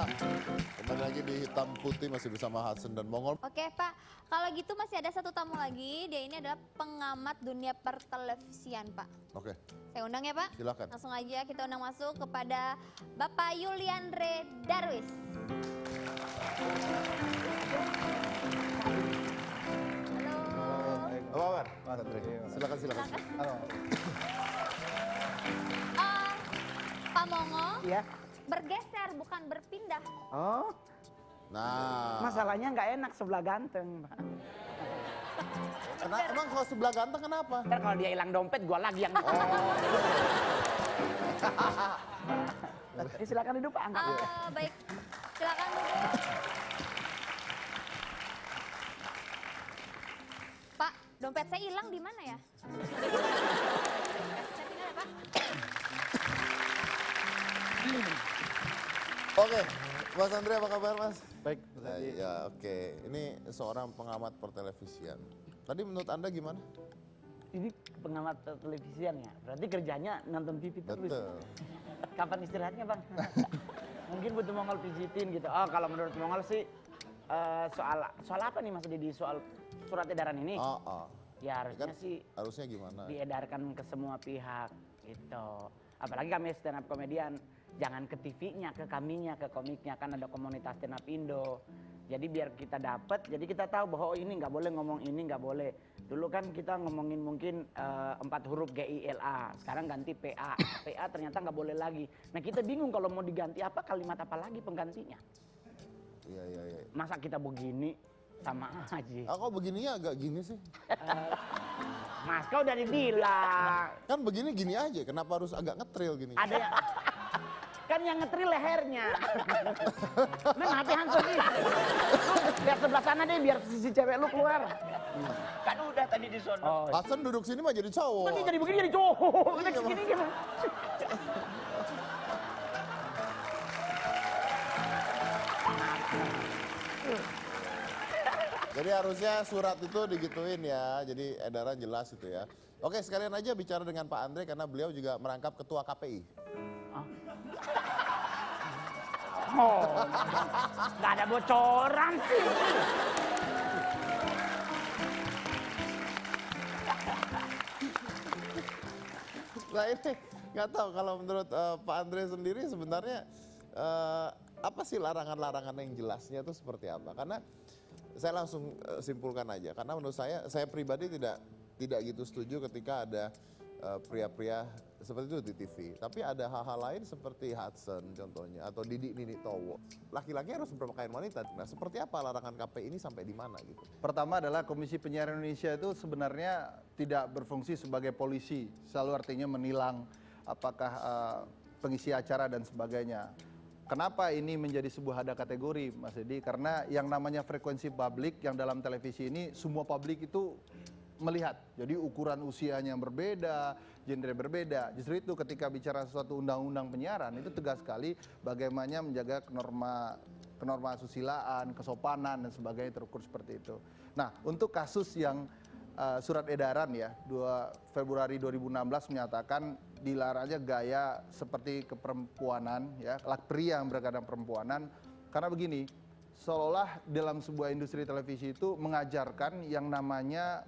Kembali lagi di Hitam Putih masih bersama Hudson dan Mongol. Oke Pak, kalau gitu masih ada satu tamu lagi. Dia ini adalah pengamat dunia pertelevisian Pak. Oke, Saya undang ya Pak. silakan. Langsung aja kita undang masuk kepada Bapak Yuliandre Darwis. Halo. Apa kabar? Mas Andre. Silakan. Halo. Pak Mongo, Iya. bergeser bukan berpindah. Oh, Nah, masalahnya nggak enak sebelah ganteng, Pak. emang kalau sebelah ganteng kenapa? Ntar kalau dia hilang dompet, gua lagi yang. Silakan duduk, Pak. Angkat. Baik, silakan duduk. Pak, dompet saya hilang di mana ya? Saya tinggal ya Pak. Oke, Mas Andre apa kabar Mas? Baik, Ya, oke. Ini seorang pengamat pertelevisian. Tadi menurut Anda gimana? Ini pengamat televisian ya. Berarti kerjanya nonton TV terus. Betul. Kapan istirahatnya, Bang? Mungkin butuh Mongol pijitin gitu. Oh, kalau menurut Mongol sih soal apa nih Mas Didi? Soal surat edaran ini? Oh. Ya harusnya Kan sih harusnya gimana? diedarkan ke semua pihak gitu. Apalagi kami stand up komedian, jangan ke TV-nya, ke kaminya, ke komiknya, kan ada komunitas stand up Indo. Jadi biar kita dapat, jadi kita tahu bahwa oh ini nggak boleh ngomong ini, nggak boleh. Dulu kan kita ngomongin mungkin 4 huruf GILA, sekarang ganti PA. PA ternyata nggak boleh lagi. Nah kita bingung kalau mau diganti apa, kalimat apa lagi penggantinya. Iya. Masa kita begini, sama aja. Kok begininya agak gini sih? Mas kau udah dibilang. Kan begini gini aja, kenapa harus agak ngetril gini? Ada yang kan yang ngetril lehernya. Nah, HP Hanso nih. Lihat sebelah sana deh biar sisi cewek lu keluar. Kan udah tadi di sono. Oh, Hudson duduk sini mah jadi cowok. nanti jadi begini jadi cowok. Next Iya, gini gimana? Jadi harusnya surat itu digituin ya, jadi edaran jelas itu ya. Oke, sekalian aja bicara dengan Pak Andre karena beliau juga merangkap ketua KPI. Oh, nggak ada bocoran sih. Nah ini nggak tahu kalau menurut Pak Andre sendiri sebenarnya apa sih larangan-larangan yang jelasnya itu seperti apa? Karena saya langsung simpulkan aja, karena menurut saya pribadi tidak gitu setuju ketika ada pria-pria seperti itu di TV. Tapi ada hal-hal lain seperti Hudson contohnya, atau Didi Nini Towo. Laki-laki harus berpakaian wanita. Nah seperti apa larangan KPI ini sampai di mana gitu? pertama adalah Komisi Penyiaran Indonesia itu sebenarnya tidak berfungsi sebagai polisi, selalu artinya menilang apakah pengisi acara dan sebagainya. Kenapa ini menjadi sebuah ada kategori, Mas Edi? Karena yang namanya frekuensi publik yang dalam televisi ini semua publik itu melihat. Jadi ukuran usianya yang berbeda, genre berbeda. Justru itu ketika bicara suatu undang-undang penyiaran itu tegas sekali bagaimana menjaga kenorma susilaan, kesopanan dan sebagainya terukur seperti itu. Nah, untuk kasus yang surat edaran ya 2 Februari 2016 menyatakan dilarangnya gaya seperti keperempuanan ya, pria yang berkadang perempuanan, karena begini, seolah dalam sebuah industri televisi itu mengajarkan yang namanya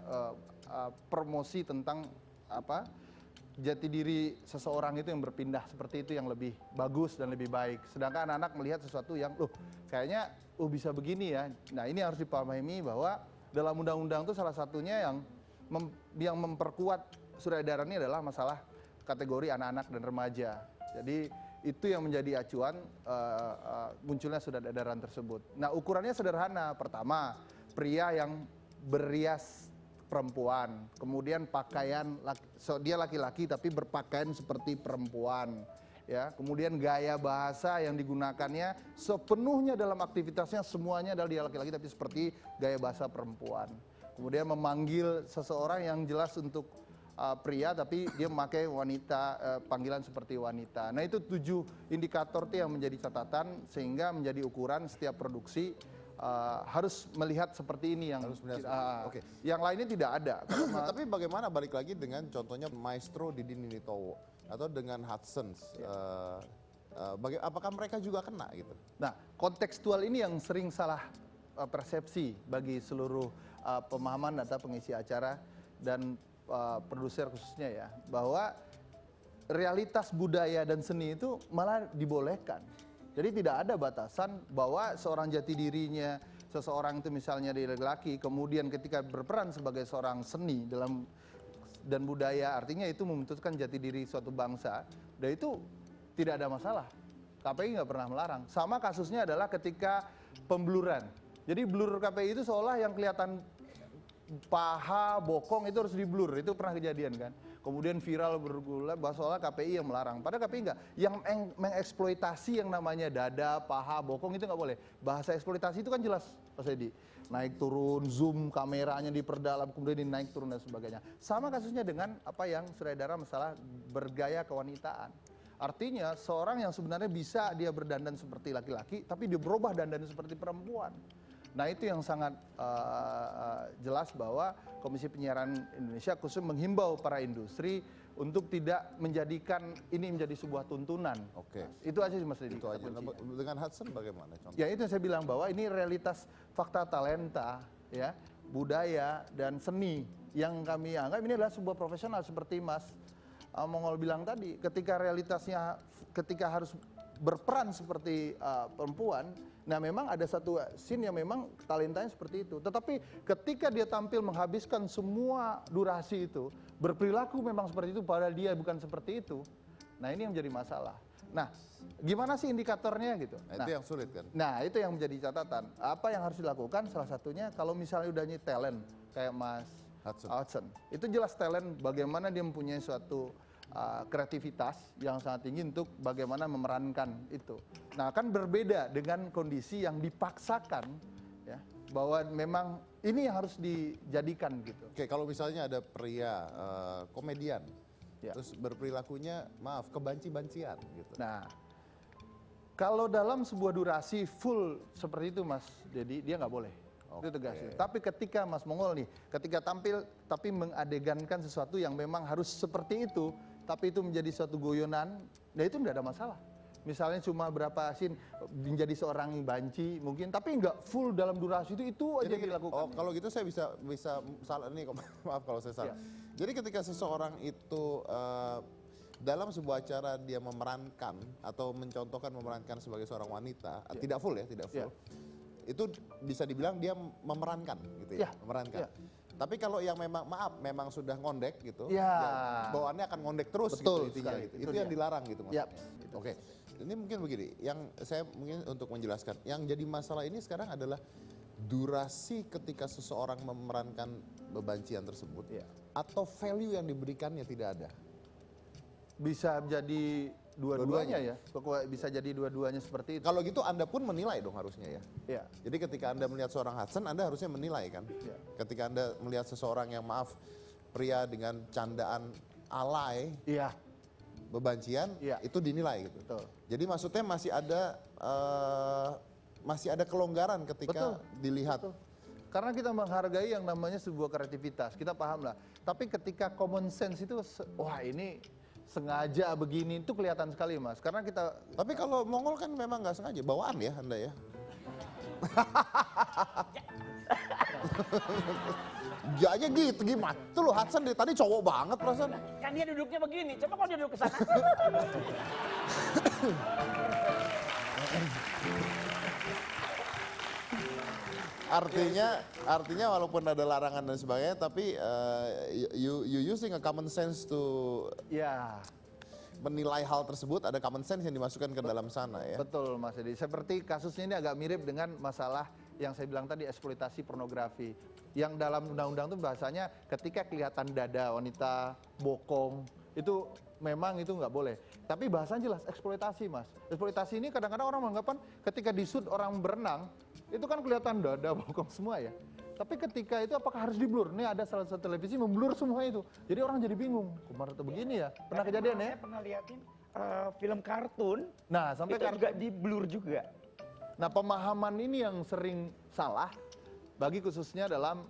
promosi tentang jati diri seseorang itu yang berpindah seperti itu yang lebih bagus dan lebih baik. Sedangkan anak-anak melihat sesuatu yang kayaknya bisa begini ya. Nah, ini harus dipahami bahwa dalam undang-undang itu salah satunya yang memperkuat surat edaran ini adalah masalah kategori anak-anak dan remaja. Jadi itu yang menjadi acuan munculnya surat edaran tersebut. Nah, ukurannya sederhana. Pertama, pria yang berias perempuan, kemudian pakaian dia laki-laki tapi berpakaian seperti perempuan. Ya, kemudian gaya bahasa yang digunakannya sepenuhnya dalam aktivitasnya semuanya adalah dia laki-laki tapi seperti gaya bahasa perempuan. Kemudian memanggil seseorang yang jelas untuk pria tapi dia memakai wanita, panggilan seperti wanita. Nah, itu 7 indikator yang menjadi catatan sehingga menjadi ukuran setiap produksi harus melihat seperti ini yang Harus melihat oke. yang lainnya tidak ada. Tapi bagaimana balik lagi dengan contohnya Maestro Didi Nini Towo atau dengan Hudson apakah mereka juga kena gitu? Nah, kontekstual ini yang sering salah persepsi bagi seluruh pemahaman atau pengisi acara dan produser khususnya ya, bahwa realitas budaya dan seni itu malah dibolehkan. Jadi tidak ada batasan bahwa seorang jati dirinya, seseorang itu misalnya dia laki-laki, kemudian ketika berperan sebagai seorang seni dan budaya, artinya itu membentukkan jati diri suatu bangsa, dan itu tidak ada masalah. KPI nggak pernah melarang. Sama kasusnya adalah ketika pembluran. Jadi blur KPI itu seolah yang kelihatan paha, bokong itu harus diblur. Itu pernah kejadian kan. Kemudian viral bergulat bahwa seolah KPI yang melarang. Padahal KPI nggak. Yang mengeksploitasi yang namanya dada, paha, bokong itu nggak boleh. Bahasa eksploitasi itu kan jelas, Mas Edi. Naik turun, zoom kameranya diperdalam, kemudian dinaik turun dan sebagainya. Sama kasusnya dengan apa yang sudah edar masalah bergaya kewanitaan. Artinya seorang yang sebenarnya bisa dia berdandan seperti laki-laki, tapi dia berubah dandan seperti perempuan. Nah itu yang sangat jelas bahwa Komisi Penyiaran Indonesia khusus menghimbau para industri untuk tidak menjadikan ini menjadi sebuah tuntunan. Oke. Itu aja sih Mas Didi. Itu aja. Nah, dengan Hudson bagaimana contoh? Ya itu yang saya bilang bahwa ini realitas fakta talenta, ya, budaya dan seni yang kami anggap ini adalah sebuah profesional seperti Mas Mongol bilang tadi, ketika realitasnya ketika harus berperan seperti perempuan, nah memang ada satu scene yang memang talentanya seperti itu. Tetapi ketika dia tampil menghabiskan semua durasi itu, berperilaku memang seperti itu padahal dia bukan seperti itu. Nah ini yang menjadi masalah. Nah gimana sih indikatornya gitu? Nah, itu yang sulit kan? Nah itu yang menjadi catatan. Apa yang harus dilakukan? Salah satunya kalau misalnya udah talent kayak Mas Hudson, itu jelas talent bagaimana dia mempunyai suatu kreativitas yang sangat tinggi untuk bagaimana memerankan itu. Nah kan berbeda dengan kondisi yang dipaksakan ya, bahwa memang ini yang harus dijadikan gitu. Oke, kalau misalnya ada pria komedian, Ya. terus berperilakunya maaf kebanci-bancian gitu. Nah kalau dalam sebuah durasi full seperti itu Mas Dedi, dia nggak boleh. Itu tegas. Tapi ketika Mas Mongol nih, ketika tampil tapi mengadegankan sesuatu yang memang harus seperti itu, tapi itu menjadi suatu guyonan, nah itu tidak ada masalah. Misalnya cuma berapa scene menjadi seorang banci mungkin, tapi nggak full dalam durasi itu aja yang dilakukan. Oh, kalau gitu saya bisa salah nih, maaf kalau saya salah. Ya. Jadi ketika seseorang itu dalam sebuah acara dia memerankan atau mencontohkan memerankan sebagai seorang wanita, tidak full ya, tidak full. Itu bisa dibilang dia memerankan gitu ya, memerankan. Tapi kalau yang memang sudah ngondek gitu, ya bawaannya akan ngondek terus. Betul, gitu intinya gitu. Itu yang dilarang gitu maksudnya. Oke. Ini mungkin begini, yang saya mungkin untuk menjelaskan, yang jadi masalah ini sekarang adalah durasi ketika seseorang memerankan bebancian tersebut atau value yang diberikannya tidak ada. Bisa jadi dua-duanya ya, bisa jadi dua-duanya seperti itu. Kalau gitu Anda pun menilai dong harusnya ya. Ya. Jadi ketika Anda melihat seorang Hudson, Anda harusnya menilai kan. Ya. Ketika Anda melihat seseorang yang pria dengan candaan alay, bebancian, itu dinilai gitu. Betul. Jadi maksudnya masih ada kelonggaran ketika dilihat. Betul. Karena kita menghargai yang namanya sebuah kreativitas, kita paham lah. Tapi ketika common sense itu, wah ini sengaja begini, itu kelihatan sekali Mas. Karena kita... Tapi kalau Mongol kan memang nggak sengaja, bawaan ya Anda ya. Ya aja gitu, gimana? Tuh lo Hudson dari tadi cowok banget perasaan. Kan dia duduknya begini, coba kalau dia duduk ke sana. Artinya walaupun ada larangan dan sebagainya, tapi you using a common sense to menilai hal tersebut, ada common sense yang dimasukkan ke dalam sana ya. Betul Mas Edi. Seperti kasusnya ini agak mirip dengan masalah yang saya bilang tadi, eksploitasi pornografi. Yang dalam undang-undang itu bahasanya ketika kelihatan dada wanita, bokong, itu memang itu nggak boleh. Tapi bahasanya jelas eksploitasi Mas. Eksploitasi ini kadang-kadang orang menganggapan ketika di shoot orang berenang, itu kan kelihatan dada, bokong semua ya. Tapi ketika itu apakah harus di-blur? Ini ada salah satu televisi memblur semua itu. Jadi orang jadi bingung, kemarin tuh begini ya. Pernah kejadian ya? Saya pernah liatin film kartun, Nah sampai itu juga di-blur juga. Nah pemahaman ini yang sering salah bagi khususnya dalam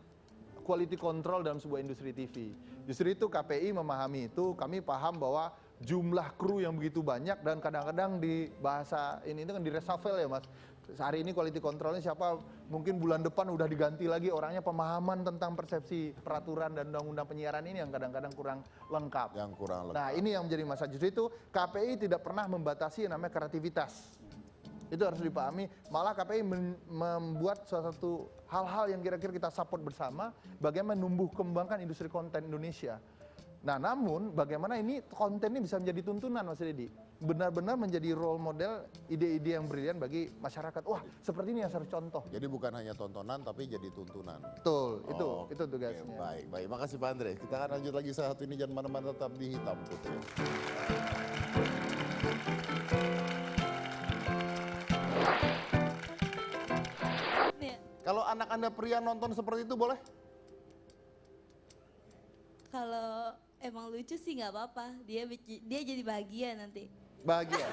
quality control dalam sebuah industri TV. Justru itu KPI memahami itu, kami paham bahwa jumlah kru yang begitu banyak dan kadang-kadang di bahasa ini itu kan di reshuffle ya Mas. Hari ini quality controlnya siapa, mungkin bulan depan udah diganti lagi orangnya, pemahaman tentang persepsi peraturan dan undang-undang penyiaran ini yang kadang-kadang kurang lengkap. Yang kurang lengkap. Nah ini yang menjadi masalah, justru itu KPI tidak pernah membatasi yang namanya kreativitas. Itu harus dipahami, malah KPI membuat salah satu hal-hal yang kira-kira kita support bersama, bagaimana menumbuh kembangkan industri konten Indonesia. Nah namun bagaimana ini konten ini bisa menjadi tuntunan Mas Deddy, benar-benar menjadi role model ide-ide yang brilian bagi masyarakat. Wah seperti ini yang harus contoh. Jadi bukan hanya tontonan tapi jadi tuntunan. Betul, itu Oke, tugasnya. baik. Makasih Pak Andre. Kita akan lanjut lagi saat ini, jangan mana-mana, tetap di Hitam Putih. Nih, Kalau anak Anda pria nonton seperti itu boleh? kalau emang lucu sih nggak apa-apa. Dia jadi bahagia nanti. Bahagia.